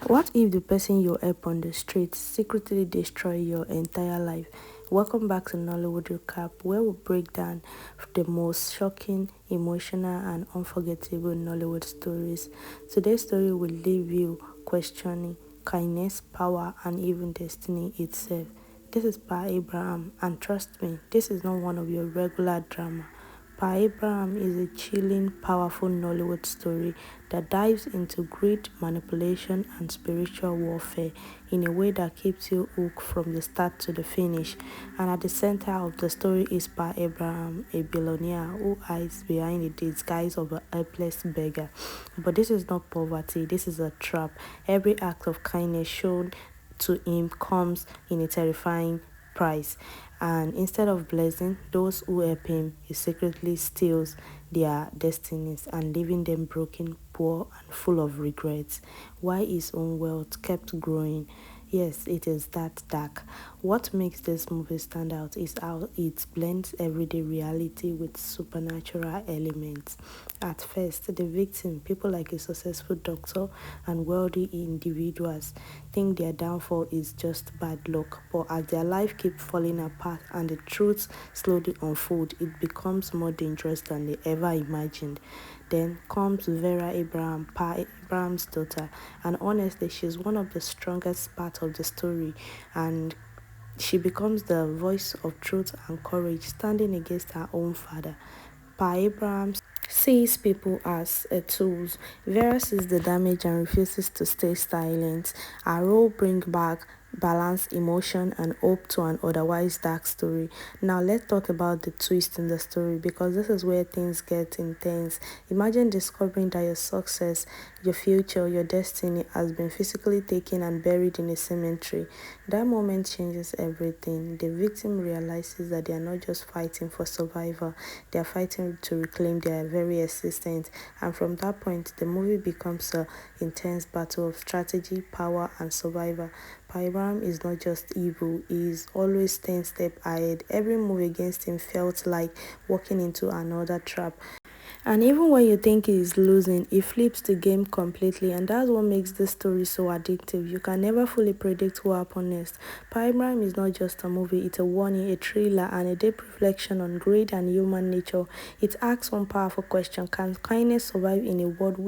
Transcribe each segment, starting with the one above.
What if the person you help on the street secretly destroy your entire life? Welcome back to Nollywood Recap, where we break down the most shocking, emotional, and unforgettable Nollywood stories. Today's story will leave you questioning kindness, power, and even destiny itself. This is Pa Abraham, and trust me, this is not one of your regular drama. Pa Abraham is a chilling, powerful Nollywood story that dives into greed, manipulation, and spiritual warfare in a way that keeps you hooked from the start to the finish. And at the center of the story is Pa Abraham, a billionaire who hides behind the disguise of a helpless beggar. But this is not poverty, this is a trap. Every act of kindness shown to him comes in a terrifying price. And instead of blessing those who help him, he secretly steals their destinies and leaving them broken, poor, and full of regrets. Why his own wealth kept growing. Yes, it is that dark. What makes this movie stand out is how it blends everyday reality with supernatural elements. At first, the victim, people like a successful doctor and wealthy individuals, think their downfall is just bad luck. But as their life keeps falling apart and the truth slowly unfold, it becomes more dangerous than they ever imagined. Then comes Vera Abraham, Pa Abraham's daughter, and honestly, she's one of the strongest parts of the story, and she becomes the voice of truth and courage, standing against her own father. Pa Abraham sees people as tools. Vera sees the damage and refuses to stay silent. Her role brings back balance, emotion, and hope to an otherwise dark story. Now let's talk about the twist in the story, because this is where things get intense. Imagine discovering that your success, your future, your destiny has been physically taken and buried in a cemetery. That moment changes everything. The victim realizes that they are not just fighting for survival, they are fighting to reclaim their very existence. And from that point, the movie becomes an intense battle of strategy, power, and survival. Pyram is not just evil, he is always 10 steps ahead. Every move against him felt like walking into another trap. And even when you think he is losing, he flips the game completely, and that's what makes this story so addictive. You can never fully predict what happens next. Prime is not just a movie, it's a warning, a thriller, and a deep reflection on greed and human nature. It asks one powerful question: can kindness survive in a world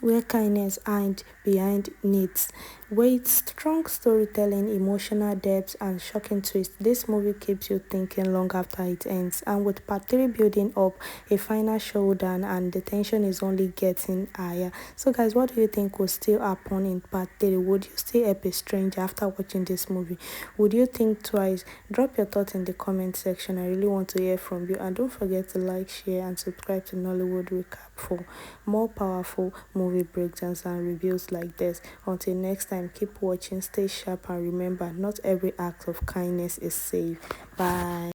where kindness hides behind needs? With strong storytelling, emotional depth, and shocking twists, this movie keeps you thinking long after it ends. And with part 3 building up, a final showdown, and the tension is only getting higher. So guys, what do you think will still happen in part 3? Would you still help a stranger after watching this movie? Would you think twice? Drop your thoughts in the comment section. I really want to hear from you. And don't forget to like, share, and subscribe to Nollywood Recap for more powerful movie breakdowns and reviews like this. Until next time, keep watching, stay sharp, and remember, not every act of kindness is safe. Bye.